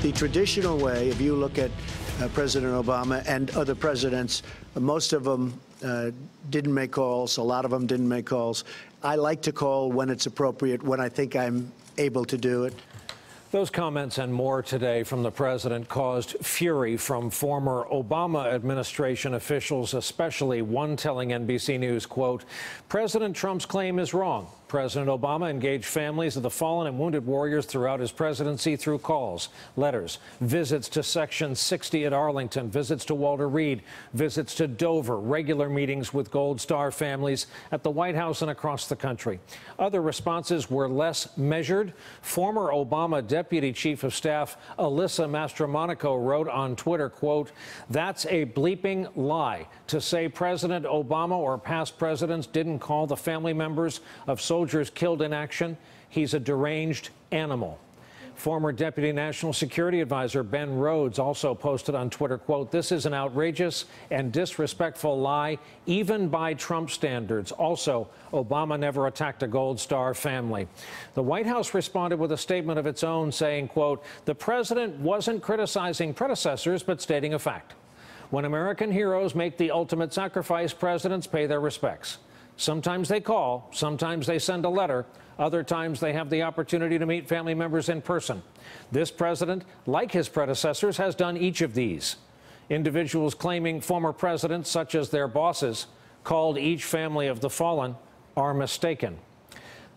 the traditional way, if you look at President Obama and other presidents, most of them didn't make calls. A lot of them didn't make calls. I like to call when it's appropriate, when I think I'm able to do it. Those comments and more today from the president caused fury from former Obama administration officials, especially one telling NBC News, quote, "President Trump's claim is wrong. President Obama engaged families of the fallen and wounded warriors throughout his presidency through calls, letters, visits to Section 60 at Arlington, visits to Walter Reed, visits to Dover, regular meetings with Gold Star families at the White House and across the country." Other responses were less measured. Former Obama Deputy Chief of Staff Alyssa Mastromonaco wrote on Twitter, quote, "That's a bleeping lie to say President Obama or past presidents didn't call the family members of soldiers killed in action. He's a deranged animal." Former Deputy National Security Advisor Ben Rhodes also posted on Twitter, quote, "This is an outrageous and disrespectful lie, even by Trump standards. Also, Obama never attacked a Gold Star family." The White House responded with a statement of its own saying, quote, "The president wasn't criticizing predecessors, but stating a fact. When American heroes make the ultimate sacrifice, presidents pay their respects. Sometimes they call, sometimes they send a letter, other times they have the opportunity to meet family members in person. This president, like his predecessors, has done each of these. Individuals claiming former presidents, such as their bosses, called each family of the fallen are mistaken."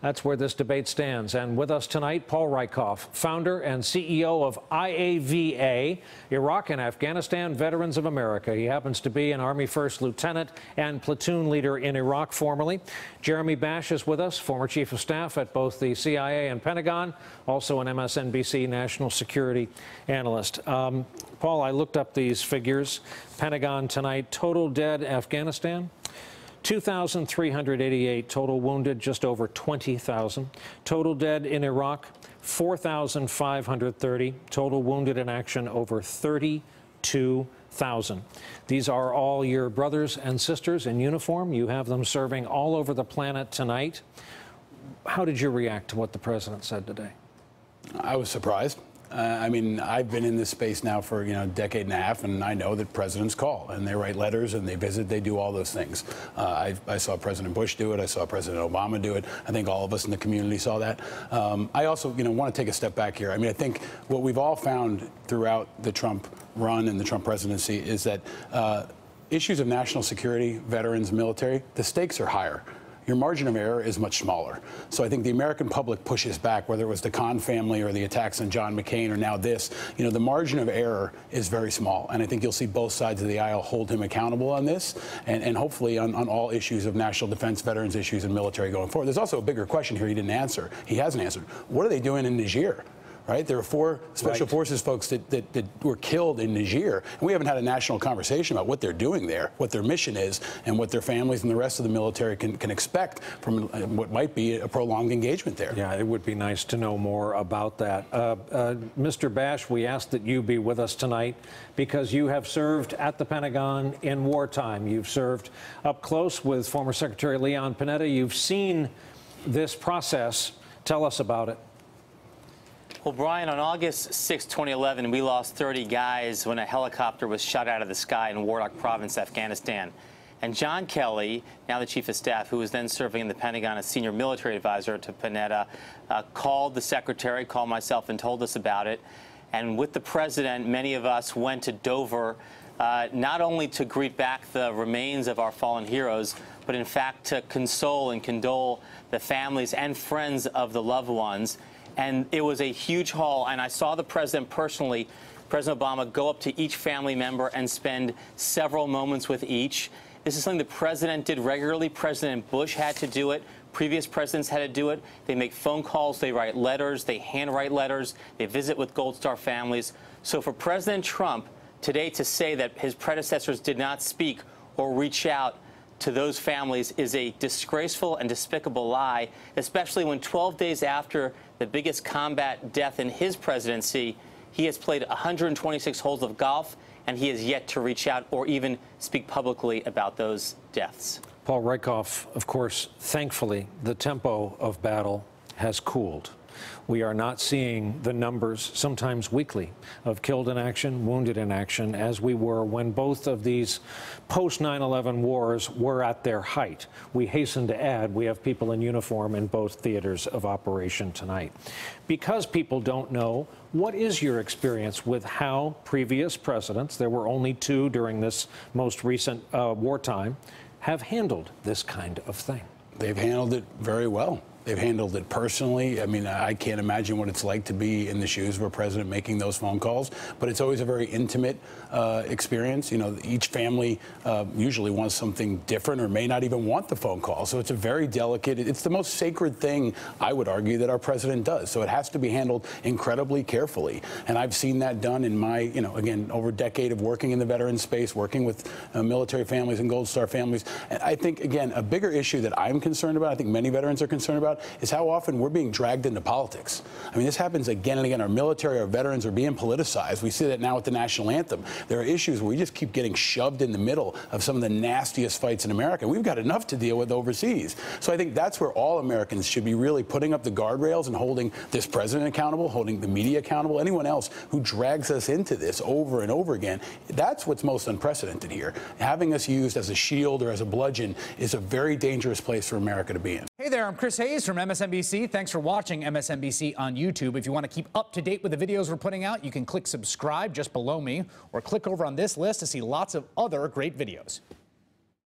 That's where this debate stands. And with us tonight, Paul Rieckhoff, founder and CEO of IAVA, Iraq and Afghanistan Veterans of America. He happens to be an Army First Lieutenant and platoon leader in Iraq formerly. Jeremy Bash is with us, former Chief of Staff at both the CIA and Pentagon, also an MSNBC national security analyst. Paul, I looked up these figures. Pentagon tonight, total dead Afghanistan, 2,388, total wounded just over 20,000. Total dead in Iraq, 4,530. Total wounded in action over 32,000. These are all your brothers and sisters in uniform. You have them serving all over the planet tonight. How did you react to what the president said today? I was surprised. I mean, I've been in this space now for, a decade and a half, and I know that presidents call, and they write letters, and they visit, they do all those things. I saw President Bush do it. I saw President Obama do it. I think all of us in the community saw that. I also, want to take a step back here. I mean, I think what we've all found throughout the Trump run and the Trump presidency is that issues of national security, veterans, military, the stakes are higher. Your margin of error is much smaller. So I think the American public pushes back, whether it was the Khan family or the attacks on John McCain or now this, the margin of error is very small. And I think you'll see both sides of the aisle hold him accountable on this and hopefully on all issues of national defense, veterans issues, and military going forward. There's also a bigger question here he didn't answer. He hasn't answered. What are they doing in Niger? Right? There are 4 special forces folks that were killed in Niger, and we haven't had a national conversation about what they're doing there, what their mission is, and what their families and the rest of the military can expect from what might be a prolonged engagement there. Yeah, it would be nice to know more about that. Mr. Bash, we ask that you be with us tonight because you have served at the Pentagon in wartime. You've served up close with former Secretary Leon Panetta. You've seen this process. Tell us about it. Well, Brian, on August 6, 2011, we lost 30 guys when a helicopter was shot out of the sky in Wardak Province, Afghanistan. And John Kelly, now the Chief of Staff, who was then serving in the Pentagon as senior military advisor to Panetta, called the secretary, called myself, and told us about it. And with the president, many of us went to Dover, not only to greet back the remains of our fallen heroes, but in fact to console and condole the families and friends of the loved ones. And it was a huge haul, and I saw the president personally, President Obama, go up to each family member and spend several moments with each. This is something the president did regularly. President Bush had to do it. Previous presidents had to do it. They make phone calls, they write letters, they handwrite letters, they visit with Gold Star families. So for President Trump today to say that his predecessors did not speak or reach out to those families is a disgraceful and despicable lie, especially when 12 days after the biggest combat death in his presidency, he has played 126 holes of golf, and he has yet to reach out or even speak publicly about those deaths. Paul Rieckhoff, of course, thankfully, the tempo of battle has cooled. we are not seeing the numbers, sometimes weekly, of killed in action, wounded in action, as we were when both of these post-9/11 wars were at their height. We hasten to add, we have people in uniform in both theaters of operation tonight. Because people don't know, what is your experience with how previous presidents, there were only 2 during this most recent wartime, have handled this kind of thing? They've handled it very well. They've handled it personally. I mean, I can't imagine what it's like to be in the shoes of a president making those phone calls, but it's always a very intimate experience. You know, each family usually wants something different or may not even want the phone call. So it's a very delicate, it's the most sacred thing, I would argue, that our president does. So it has to be handled incredibly carefully. And I've seen that done in my, you know, again, over a decade of working in the veteran space, working with military families and Gold Star families. And I think, again, a bigger issue that I'm concerned about, I think many veterans are concerned about, is how often we're being dragged into politics. I mean, this happens again and again. Our military, our veterans are being politicized. We see that now with the national anthem. There are issues where we just keep getting shoved in the middle of some of the nastiest fights in America. We've got enough to deal with overseas. So I think that's where all Americans should be really putting up the guardrails and holding this president accountable, holding the media accountable, anyone else who drags us into this over and over again. That's what's most unprecedented here. Having us used as a shield or as a bludgeon is a very dangerous place for America to be in. Hey there, I'm Chris Hayes from MSNBC. Thanks for watching MSNBC on YouTube. If you want to keep up to date with the videos we're putting out, you can click subscribe just below me or click over on this list to see lots of other great videos.